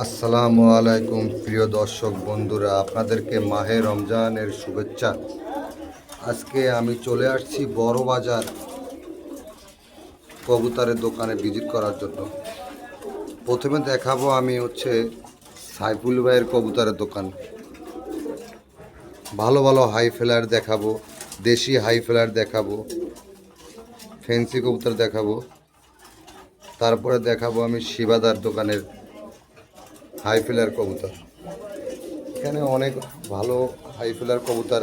আসসালামু আলাইকুম প্রিয় দর্শক বন্ধুরা, আপনাদেরকে মাহে রমজানের শুভেচ্ছা। আজকে আমি চলে আসছি বড় বাজার কবুতরের দোকানে ভিজিট করার জন্য। প্রথমে দেখাবো আমি সাইফুল ভাইয়ের কবুতরের দোকান। ভালো ভালো হাই ফ্লায়ার দেখাবো, দেশি হাই ফ্লায়ার দেখাবো, ফ্যান্সি কবুতর দেখাবো। তারপরে দেখাবো আমি শিবাদার দোকানের হাই ফ্লায়ার কবুতর। এখানে অনেক ভালো হাই ফ্লায়ার কবুতর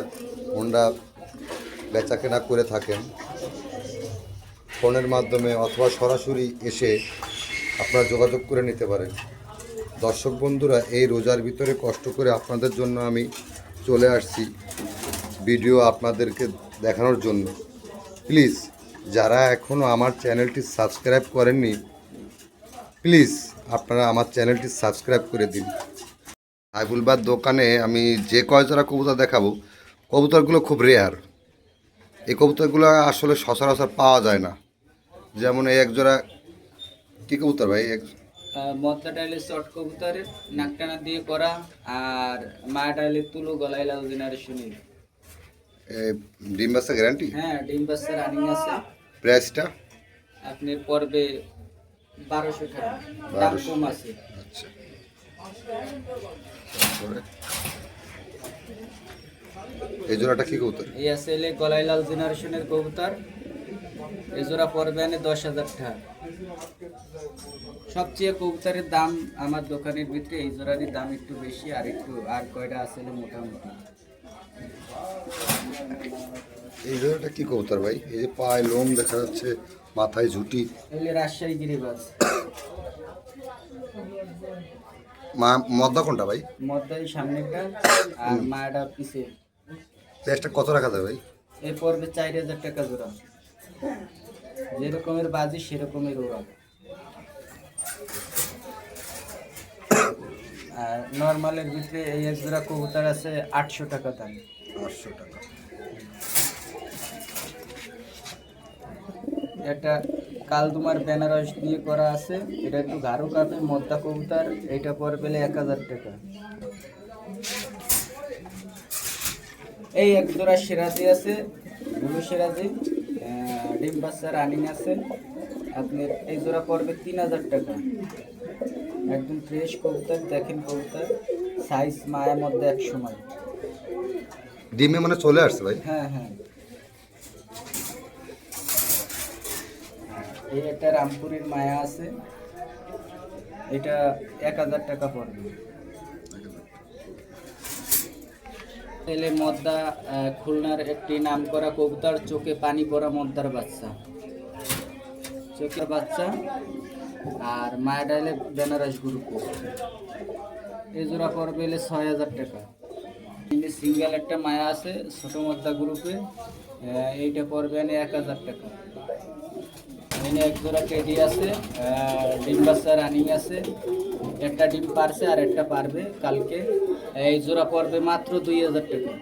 ওনারা বেচাকেনা করে থাকেন ফোনের মাধ্যমে, অথবা সরাসরি এসে আপনারা যোগাযোগ করে নিতে পারেন। দর্শক বন্ধুরা, এই রোজার ভিতরে কষ্ট করে আপনাদের জন্য আমি চলে আসছি ভিডিও আপনাদেরকে দেখানোর জন্য। প্লিজ যারা এখনও আমার চ্যানেলটি সাবস্ক্রাইব করেননি, প্লিজ আপনারা আমার চ্যানেলটি সাবস্ক্রাইব করে দিন। সাইফুলবার দোকানে আমি যে কয়জোড়া কবুতর দেখাবো, কবুতরগুলো খুব রেয়ার। এই কবুতরগুলো আসলে সচরাচর পাওয়া যায় না। যেমন এই একজোড়া কী কবুতর ভাই? মদটা ডাইলে শর্ট কবুতরের নাকটানা দিয়ে করা, আর মা ডাইলে তুলো গলায় লাল জেনারেশনের। ডিম বাচ্চা গ্যারান্টি? হ্যাঁ, ডিম বাচ্চা রানিং আছে। প্রাইসটা আপনার পড়বে 1200 টাকা, দাম কম আছে। আচ্ছা, এই জোড়াটা কি কবুতর? এই আছে গলায় লাল জেনারেশনের কবুতর। এই জোড়া পড়বে 10,000 টাকা। সবচেয়ে কবুতরের দাম আমার দোকানের ভিতরে এই জোড়ারই দাম একটু বেশি, আর কয়টা আছে মোটামুটি। এই জোড়াটা কি কবুতর ভাই? এই যে পায়ে লোম দেখা যাচ্ছে, মাথায় ঝুটি। এগুলি রাজশাহী গিরিবাজ। মদ্দা কোনটা ভাই? মদ্দাই সামনেটা আর মায়াটা পিছে। প্রাইসটা কত রাখা যায় ভাই? এ পড়বে 4,000 টাকা জোড়া। যেরকমের বাজি সেরকমের ওরা। আর নর্মালের ভিতরে এই এক জোড়া কবুতর আছে 800 টাকা দাম। 800 টাকা। একটা কালদুমার বেনারস দিয়ে করা আছে, এটা একটু গাঢ় কাপে মদ্দা কবুতর, এটা পড়বে 1000 টাকা। এই এক জোড়া সিরাজি আছে, ব্লু সিরাজি, ডিম বাচ্চা রানিং আছে। আপনার এই জোড়া পড়বে 3000 টাকা। একদম ফ্রেশ কবুতর, দেখেন কবুতর সাইজ মায়ের মধ্যে এক সময়। ডিমে মানে চলে আসছে ভাই? হ্যাঁ হ্যাঁ। এই একটা রামপুরের মায়া আছে, এটা 1000 টাকা পড়বে। তেলে মদ্দা, খুলনার একটি নামকরা কবুতর, চোখে পানি পড়া মদ্দার বাচ্চা, চোখের বাচ্চা। আর মায়া ডাইলে বেনারস গ্রুপ। এই জোড়া পড়বে 6000 টাকা। সিঙ্গেল একটা মায়া আছে ছোট মদ্দা গ্রুপে, এইটা পড়বে 1000 টাকা। এখানে এক জোড়া টেডি আছে, ডিম বাচ্চা রানিং আছে। একটা ডিম পারছে আর একটা পারবে কালকে। এই জোড়া পড়বে মাত্র 2000 টাকা।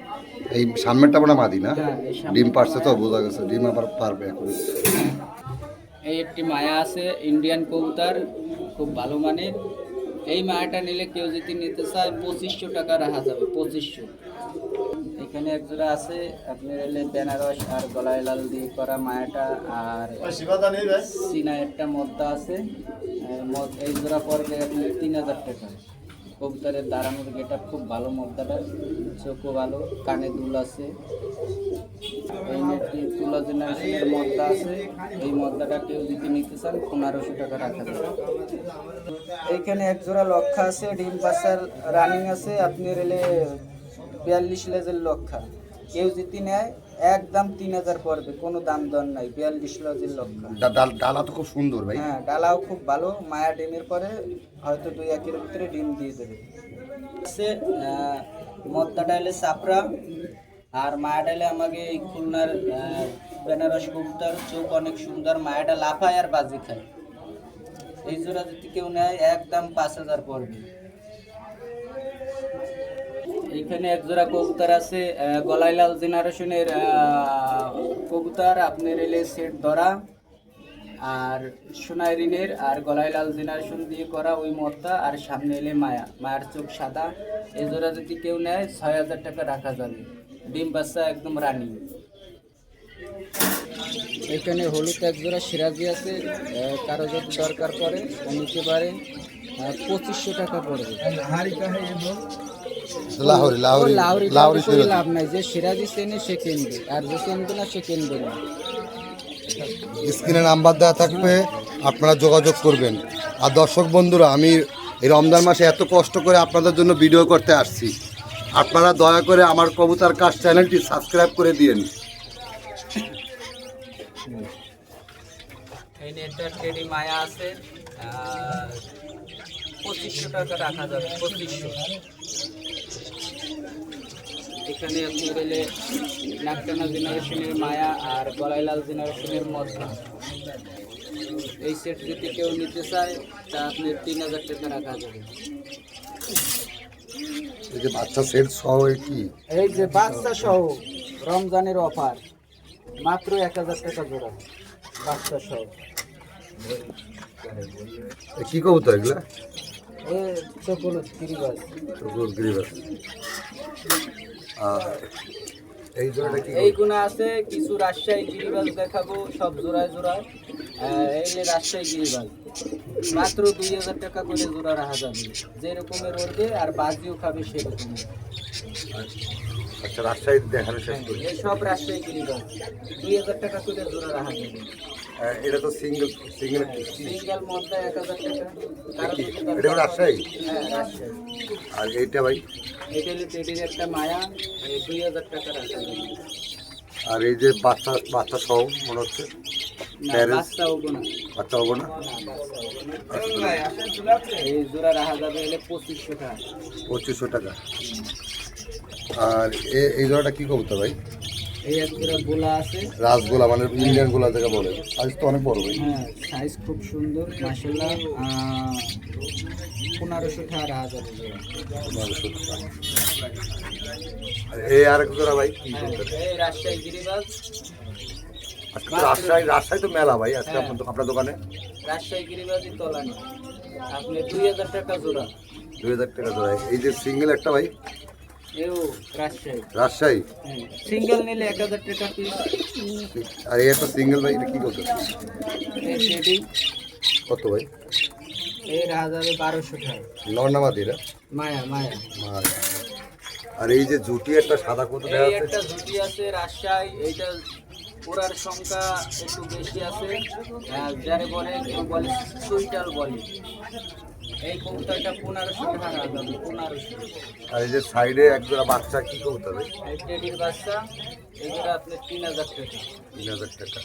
এই সামনেরটা মানে মাদি না? হ্যাঁ, এই সামনেরটা ডিম পারছে তো, মায়া। বোঝা গেছে। ডিম আবার পারবে এখন। এই একটি মায়া আছে ইন্ডিয়ান কবুতর, খুব ভালো মানের। এই মায়াটা নিলে কেউ যদি নিতে চায় 2500 টাকা রাখা যাবে, 2500। এখানে এক জোড়া আছে আপনার বেনারস আর গলায় লাল দিয়ে করা মায়াটা, আর চীনা একটা মদ্দা আছে। এই জোড়া পড়বে আপনার 3000 টাকা। কবুতরের দাঁড়ানোর গেটা খুব ভালো, মদ্দাটা চোখও ভালো, কানে দুল আছে। এই একটি তুলা জেনারেশনের মদ্দা আছে, এই মদ্দাটা কেউ যদি নিতে চান 1500 টাকা রাখা যাবে। এইখানে এক জোড়া লক্ষা আছে, ডিম বাচ্চার রানিং আছে। আপনার 42 লেজের লক্ষা, কেউ যদি নেয় একদম 3000 পড়বে, কোনো দাম দর নাই। 42 লেজের লক্ষা। ডালা তো খুব সুন্দর ভাই। হ্যাঁ, ডালাও খুব ভালো। মায়া ডিমের পরে হয়তো 2-1 ভিতরে ডিম দিয়ে দেবে। মদ্দা ডাইলে চাপড়া, আর মায়া ডাইলে আমাকে এই খুলনার বেনারস কবুতর, চোখ অনেক সুন্দর। মায়াটা লাফায় আর বাজি খায়। এই জোড়া যদি কেউ নেয় একদম 5000 পড়বে। এইখানে এক জোড়া কবুতর আছে, গলায় লাল জেনারেশনের কবুতর। আপনার সেট ধরা, আর সোনাই রিনের আর গলায় লাল জেনারেশন দিয়ে করা ওই মদটা, আর সামনে এলে মায়া, মায়ার চোখ সাদা। এই জোড়া যদি কেউ নেয় 6,000 টাকা রাখা যাবে। ডিম বাচ্চা একদম রানি। এখানে হলুদ এক জোড়া সিরাজি আছে, কারো যদি দরকার পড়ে নিতে পারেন। 2500 টাকা পড়বে। লাহোরি লাহোরি লাউরি লাহোরি করে লাভ নাই, যে সিরাজি চেনে সে কিনবে, আর যে চিনবে না সে কিনবে না। স্ক্রিনে নাম্বার দেওয়া থাকবে, আপনারা যোগাযোগ করবেন। আর দর্শক বন্ধুরা, আমি এই রমজান মাসে এত কষ্ট করে আপনাদের জন্য ভিডিও করতে আসছি, আপনারা দয়া করে আমার কবুতর কাজ চ্যানেলটি সাবস্ক্রাইব করে দিন। এই নেটটার টেডি মায়া আছে, 2500 টাকা রাখা যাবে। 2500। এখানে আপনি গেলে নাকটানা জেনারেশনের মায়া আর গলায় লাল জেনারেশনের মধ্যে এই সেট যদি কেউ নিতে চায় তা আপনি 3000 টাকা রাখা যাবে। এই যে বাচ্চা সেট সহ কি এই যে বাচ্চা সহ রমজানের অফার, মাত্র 1000 টাকা জোড়া বাচ্চা সহ। কি কবুতর এগুলা? সকল গিরিবাজ। গিরিবাজ। আর এই জোড়াটা কি? এইগুলো আছে কিছু রাজশাহী গিরিবাজ দেখাবো, সব জোড়ায় জোড়ায়। এই যে রাজশাহী গিরিবাজ মাত্র 2000 টাকা করে জোড়া রাখা যাবে, যেরকমের ওরবে আর বাজিও খাবে সেরকম। আচ্ছা, রাজশাহী দেখানো শেষ করি। এই সব রাজশাহী গিরিবাজ 2000 টাকা করে জোড়া রাখা যাবে। এটা তো সিঙ্গেল সিঙ্গেল মধ্যে 1000 টাকা। কারো যদি দরকার এটা রাজশাহী? হ্যাঁ, রাজশাহী। আর এইটা ভাই? এটা হলো টেডির একটা মায়া, 2000 টাকা রাখা যাবে। আর এই যে বাচ্চা বাচ্চা সহ মনে হচ্ছে না, প্যারেন্টস বাচ্চা হবো না। বাচ্চা হবো না। এই জোড়া রাখা যাবে হলে 2500 টাকা। 2500 টাকা। আর এই জোড়াটা কি কবুতর ভাই? এই এক জোড়া গোলা আছে, রাসগোলা মানে ইন্ডিয়ান গোলা থেকে বলে। সাইজ তো অনেক বড় ভাই। হ্যাঁ সাইজ খুব সুন্দর মাশাআল্লাহ। 1500 টাকা রাখা যাবে জোড়া। 1500 টাকা। আর এই আরেক জোড়া ভাই কি হ্যাঁ, কবুতর? এই রাজশাহী গিরিবাজ। আজকে তো রাজশাহী তো মেলা ভাই আজকে আপনার দোকানে। রাজশাহী গিরিবাজই তলানি, আপনি 2000 টাকা জোড়া। 2000 টাকা জোড়া। এই যে সিঙ্গেল একটা ভাই? এও রাজশাহী। রাজশাহী। হ্যাঁ, সিঙ্গেল নিলে 1000 টাকা পিস। আর এই একটা সিঙ্গেল ভাই, এটা কি কবুতর? এই টেডি কত ভাই? এই রাখা যাবে 1200 টাকা। নর্নামাদি এটা? মায়া মায়া। আর এই যে জুটি একটা সাদা কত দেওয়া এই আছে? একটা জুটি আছে রাজশাহী, এইটা ওরার সংখ্যা একটু বেশি আছে, যারে বলে কেউ বলে সুইটাল বলে। এই কবুতরটা 1500 টাকা রাখা যাবে। 1500। আর এই যে সাইডে এক জোড়া বাচ্চা কি কবুতর ভাই? এই টেডির বাচ্চা, এইটা আপনি 3000 টাকা। 3000 টাকা।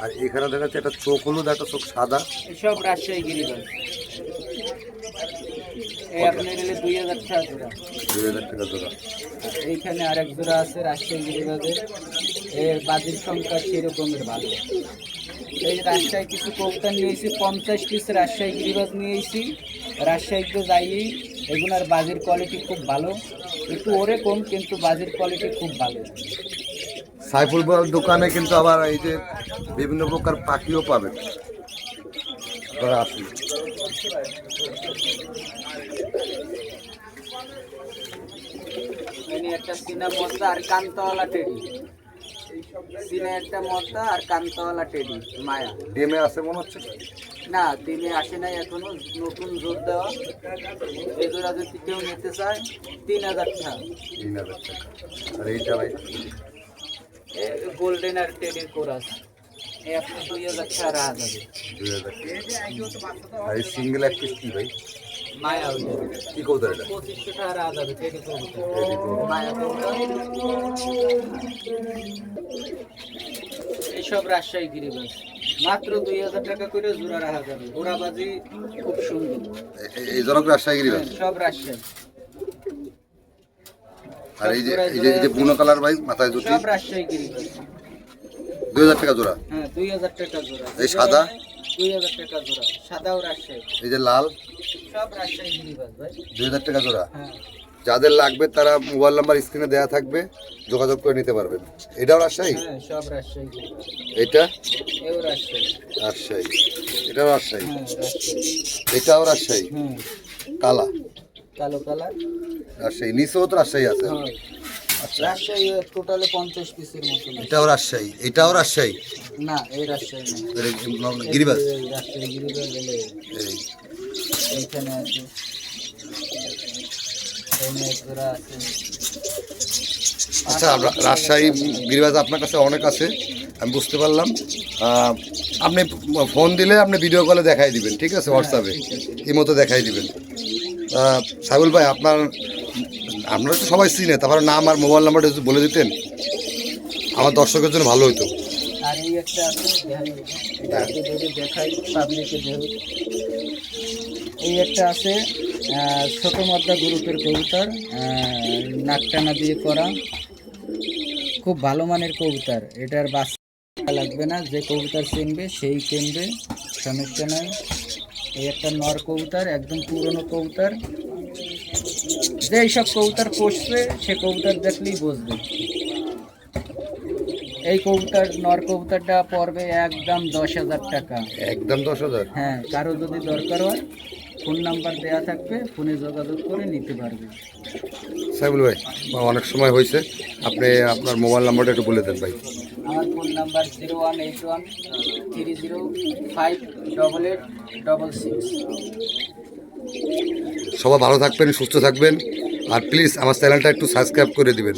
আর এখানে দেখা যাচ্ছে একটা চোখ হলুদ, একটা চোখ সাদা। এসব রাজশাহী গিরিবাজ। এই আপনি নিলে 2000 টাকা জোড়া। 2000 টাকা জোড়া। আর এইখানে আরেক জোড়া আছে রাজশাহী গিরিবাজের, এর বাজির সংখ্যা সেরকমের ভালো। এই রাজশাহী কিছু কবুতর নিয়েছি, 50 পিস রাজশাহী গিরিবাজ নিয়েছি। রাজশাহীতে যাইয়েই এগুলার বাজির কোয়ালিটি খুব ভালো, একটু ওরে কম কিন্তু বাজির কোয়ালিটি খুব ভালো। সাইফুল ভাইয়ের দোকানে কিন্তু আবার এই যে বিভিন্ন প্রকার পাখিও পাবেন, আপনারা আসুন। এখানে একটা চীনা মদ্দা আর কান্তাওয়ালা টেডি। চীনা একটা মদ্দা আর কান্তাওয়ালা টেডি মায়া। ডিমে আছে মনে হচ্ছে? না, দিনে আসে নাই এখনো, নতুন জোর দেওয়া। এই জোড়া যদি কেউ নিতে চায় 3000 টাকা। 3000 টাকা। আর এইটা ভাই? গোল্ডেন আর টেডির কোরাস, এই আপনি 2000 টাকা রাখা যাবে। 2000 টাকা। আর এই সিঙ্গেল এক পিস কি ভাই? মায়া ওইটা কি কবুতর এটা? 2500 টাকা রাখা যাবে। টেডি কবুতর, টেডি কবুতর। মায়া কবুতর। এইসব রাজশাহী গিরিবাজ মাত্র 2000 টাকা করে জোড়া রাখা যাবে। ওরাবাজি খুব সুন্দর। এই জনক রাজশাহী গিরিবাজ। সব রাজশাহী। আর এই যে বুনো কালার ভাই মাথায় জুটি? সব রাজশাহী গিরিবাজ। 2000 টাকা জোড়া। হ্যাঁ, 2000 টাকা জোড়া। এই সাদা? 2000 টাকা জোড়া। সাদাও রাজশাহী। এই যে লাল? সব রাজশাহী গিরিবাজ ভাই। 2000 টাকা জোড়া। হ্যাঁ, যাদের লাগবে তারা মোবাইল নাম্বার স্ক্রিনে দেওয়া থাকবে, যোগাযোগ করে নিতে পারবেন। এটাও রাজশাহী, হ্যাঁ সব রাজশাহী, এটা এও রাজশাহী, রাজশাহী, এটাও রাজশাহী, হ্যাঁ রাজশাহী, এটাও রাজশাহী, হুম কালা কালো কালার, রাজশাহী, নিচেও তো রাজশাহী আছে। হ্যাঁ রাজশাহী টোটালে 50 পিসের মতন আছে। এটাও রাজশাহী, এটাও রাজশাহী, না এই রাজশাহী না, গিরিবাজ, এই রাজশাহী গিরিবাজ এলে এই এইখানে আছে, এইখানে জোড়া আছে। আচ্ছা, রাজশাহী গিরিবাজ আপনার কাছে অনেক আছে, আমি বুঝতে পারলাম। আপনি ফোন দিলে আপনি ভিডিও কলে দেখাই দিবেন, ঠিক আছে? হোয়াটসঅ্যাপে এই মতো দেখাই দিবেন। সাইবুল ভাই, আপনারা তো সবাই চিনে, তারপরে নাম আর মোবাইল নাম্বারটা যদি বলে দিতেন আমার দর্শকের জন্য ভালো হতো। আর এই একটা আছে, এটা আগে যদি দেখাই পাবলিকে দেবে। এই একটা আছে ছোট মদ্দা গ্রুপের কবুতর, নাকটানা দিয়ে করা, খুব ভালো মানের কবুতর। এটার বাচ্চা লাগবে না, যে কবুতর চিনবে সেই কিনবে, সমস্যা নাই। এই একটা নর কবুতর, একদম পুরনো কবুতর, যে সব কবুতর পোষবে সে কবুতর দেখলেই বুঝবে। এই কবুতর নর কবুতরটা পড়বে একদম 10,000 টাকা। একদম 10,000? হ্যাঁ, কারো যদি দরকার হয় ফোন নাম্বার দেওয়া থাকবে, ফোনে যোগাযোগ করে নিতে পারবে। সাইবুল ভাই, অনেক সময় হয়েছে, আপনি আপনার মোবাইল নাম্বারটা একটু বলে দেন ভাই। আমার ফোন নাম্বার 018130588866। সবাই ভালো থাকবেন, সুস্থ থাকবেন, আর প্লিজ আমার চ্যানেলটা একটু সাবস্ক্রাইব করে দিবেন।